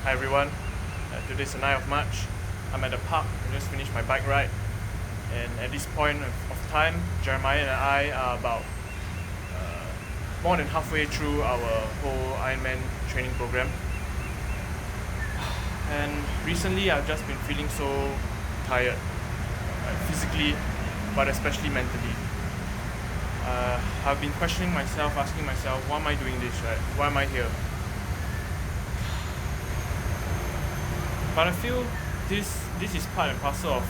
Hi everyone, today's the 9th of March. I'm at the park, I just finished my bike ride, and at this point of time, Jeremiah and I are about more than halfway through our whole Ironman training program. And recently I've just been feeling so tired, physically, but especially mentally. I've been questioning myself, asking myself, why am I doing this, right? Why am I here? But I feel this is part and parcel of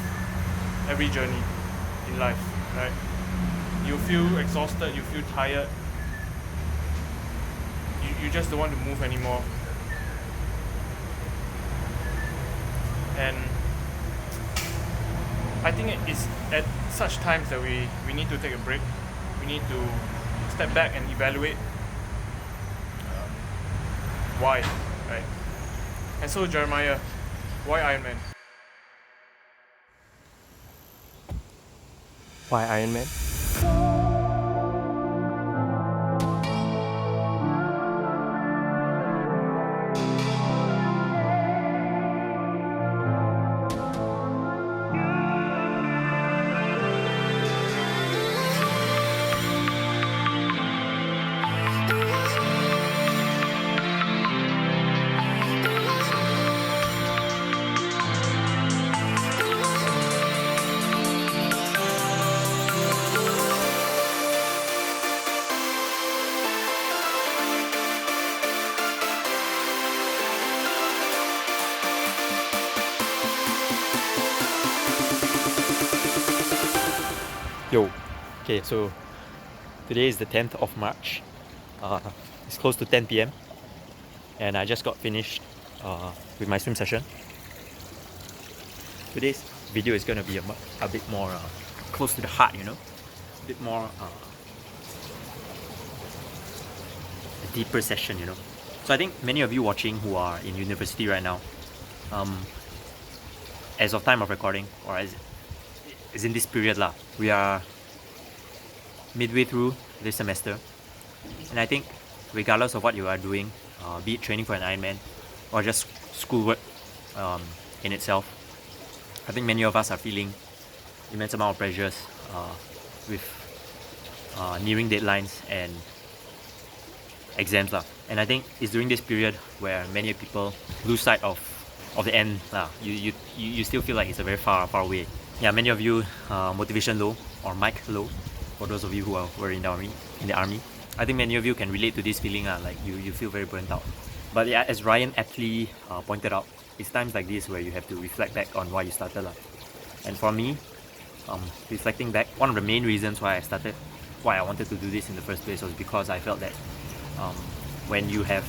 every journey in life, right? You feel exhausted, you feel tired, you just don't want to move anymore. And I think it's at such times that we need to take a break. We need to step back and evaluate why, right? And so Jeremiah, why Ironman? Why Ironman? Yo, okay, so today is the 10th of March. It's close to 10 p.m. and I just got finished with my swim session. Today's video is going to be a bit more close to the heart, you know, a bit more a deeper session, you know. So I think many of you watching who are in university right now, as of time of recording, or as in this period lah, we are midway through this semester, and I think regardless of what you are doing, be it training for an Ironman or just schoolwork in itself, I think many of us are feeling immense amount of pressures with nearing deadlines and exams lah. And I think it's during this period where many people lose sight of the end lah. You still feel like it's a very far away. Yeah, many of you motivation low or mic low, for those of you who were in the army. I think many of you can relate to this feeling, like you feel very burnt out. But yeah, as Ryan aptly pointed out, it's times like this where you have to reflect back on why you started lah. And for me, reflecting back, one of the main reasons why I wanted to do this in the first place was because I felt that when you have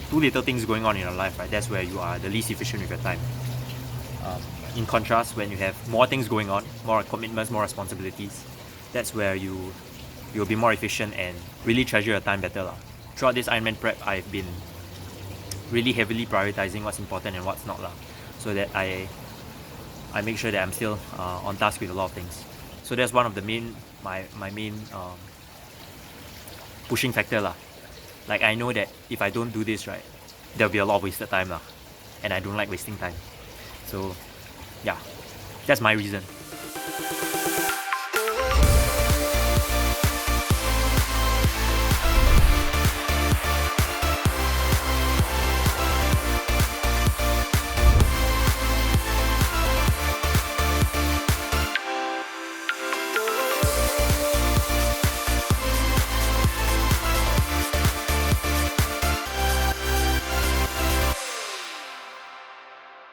too little things going on in your life, right, that's where you are the least efficient with your time. In contrast, when you have more things going on, more commitments, more responsibilities, that's where you'll be more efficient and really treasure your time better lah. Throughout this Ironman prep, I've been really heavily prioritizing what's important and what's not lah, so that I make sure that I'm still on task with a lot of things. So that's one of the my main pushing factor lah. Like, I know that if I don't do this right, there'll be a lot of wasted time lah, and I don't like wasting time. So yeah, that's my reason.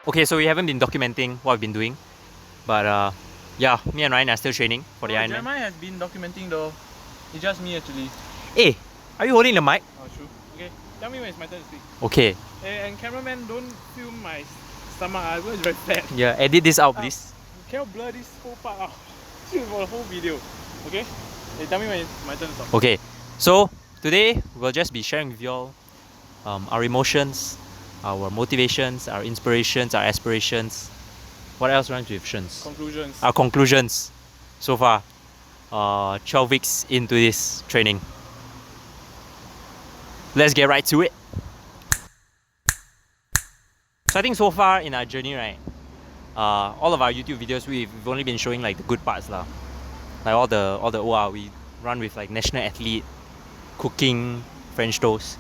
Okay, so we haven't been documenting what we've been doing, but yeah, me and Ryan are still training for the Ironman. Jeremiah has been documenting though. It's just me actually. Hey, are you holding the mic? Oh, true. Okay, tell me when it's my turn to speak. Okay. Hey, and cameraman, don't film my stomach. It's very fat. Yeah, edit this out, please. You cannot blur this whole part out for the whole video. Okay? Hey, tell me when it's my turn to talk. Okay, so today we'll just be sharing with you all our emotions, our motivations, our inspirations, our aspirations. What else rhymes with shins? Conclusions. Our conclusions so far. 12 weeks into this training. Let's get right to it. So I think so far in our journey, right, all of our YouTube videos, we've only been showing like the good parts lah. Like all the wow, we run with like national athlete, cooking, French toast.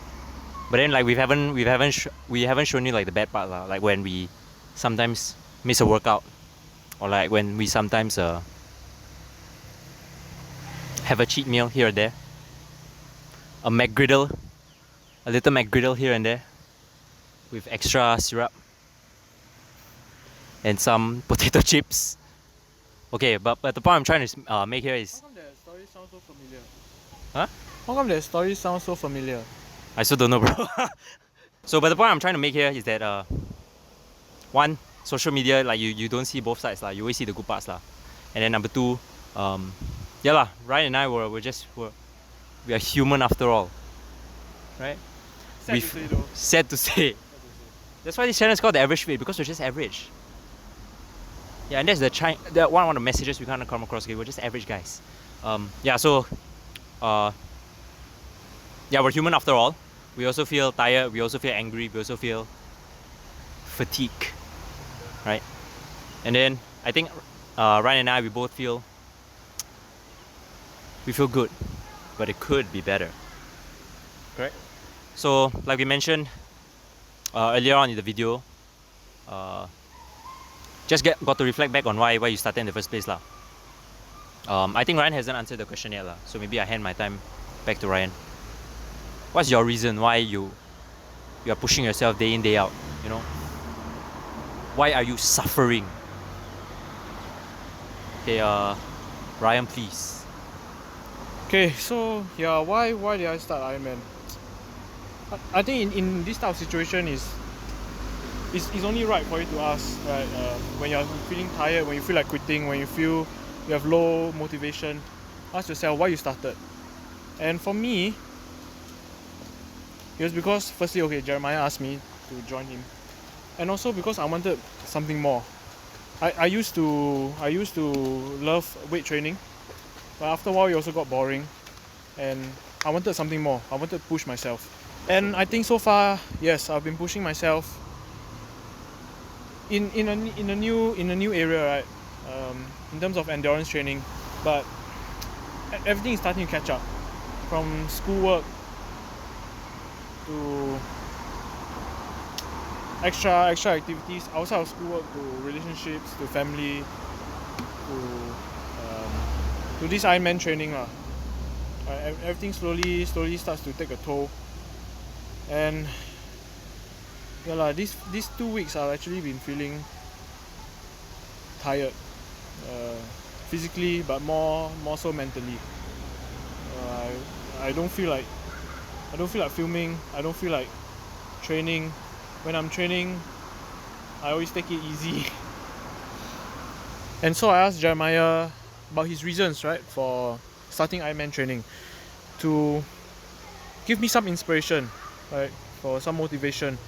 But then like we haven't shown you like the bad part lah. Like when we sometimes miss a workout, or like when we sometimes have a cheat meal here and there, a little McGriddle here and there, with extra syrup and some potato chips. Okay, but the point I'm trying to make here is. How come that story sounds so familiar? Huh? How come that story sounds so familiar? I still don't know, bro. So, but the point I'm trying to make here is that one, social media, like you don't see both sides lah. You always see the good parts lah. And then number two, yeah lah. Ryan and I we are human after all, right? Sad to say. That's why this channel is called the Average Fit, because we're just average. Yeah, and that's one of the messages we kind of come across. Okay, we're just average guys. Yeah, so yeah, we're human after all. We also feel tired. We also feel angry. We also feel fatigue, right? And then I think Ryan and I, we feel good, but it could be better. Correct. So, like we mentioned earlier on in the video, just got to reflect back on why you started in the first place lah. I think Ryan hasn't answered the question yet lah. So maybe I hand my time back to Ryan. What's your reason why you are pushing yourself day in, day out? You know, why are you suffering? Okay, Ryan, please. Okay, so yeah, why did I start Ironman? I think in this type of situation it's only right for you to ask, right? When you're feeling tired, when you feel like quitting, when you feel you have low motivation, ask yourself why you started. And for me, it was because firstly, okay, Jeremiah asked me to join him, and also because I wanted something more. I used to love weight training, but after a while it also got boring, and I wanted something more. I wanted to push myself, and I think so far, yes, I've been pushing myself in a new area, right? In terms of endurance training, but everything is starting to catch up, from schoolwork to extra activities outside of schoolwork, to relationships, to family, to this Ironman training lah. Everything slowly starts to take a toll, and yeah lah, these 2 weeks I've actually been feeling tired, physically, but more so mentally. I don't feel like filming. I don't feel like training. When I'm training, I always take it easy. And so I asked Jeremiah about his reasons, right, for starting Ironman training, to give me some inspiration, right, for some motivation,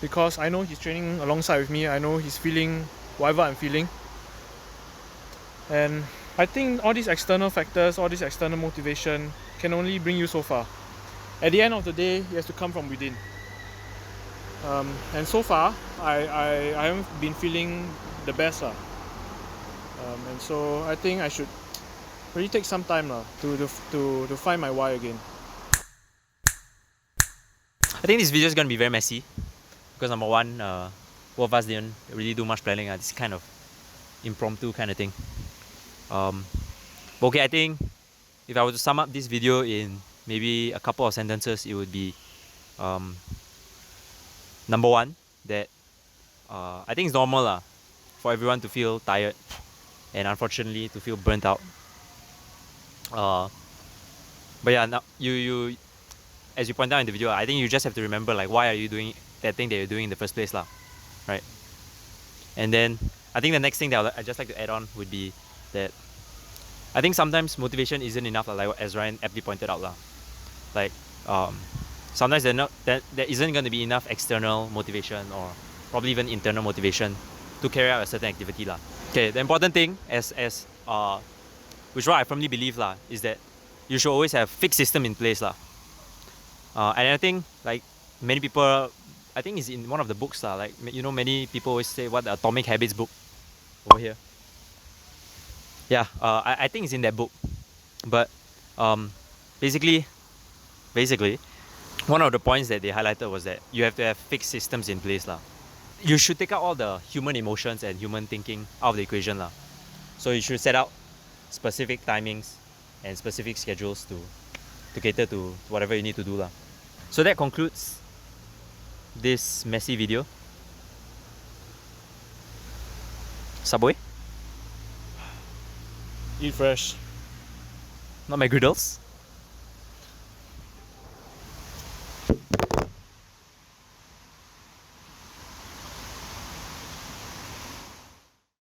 because I know he's training alongside with me. I know he's feeling whatever I'm feeling, and I think all these external factors, all this external motivation can only bring you so far. At the end of the day, it has to come from within. And so far, I haven't been feeling the best lah. And so I think I should really take some time lah to find my why again. I think this video is gonna be very messy, because number one, both of us didn't really do much planning. This kind of impromptu kind of thing. But okay, I think if I were to sum up this video in maybe a couple of sentences, it would be number one, that I think it's normal lah for everyone to feel tired, and unfortunately to feel burnt out. But yeah, now you as you point out in the video, I think you just have to remember, like, why are you doing that thing that you're doing in the first place lah, right? And then I think the next thing that I'd just like to add on would be that I think sometimes motivation isn't enough, like as Ryan aptly pointed out lah. Like sometimes there isn't going to be enough external motivation, or probably even internal motivation, to carry out a certain activity lah. Okay, the important thing, which what I firmly believe lah, is that you should always have fixed system in place lah. And I think, like, many people I think it's in one of the books lah. Like you know, many people always say what the Atomic Habits book over here. Yeah, I think it's in that book. But basically, one of the points that they highlighted was that you have to have fixed systems in place lah. You should take out all the human emotions and human thinking out of the equation lah. So you should set out specific timings and specific schedules to cater to whatever you need to do lah. So that concludes this messy video. Subway? Eat fresh. Not my griddles.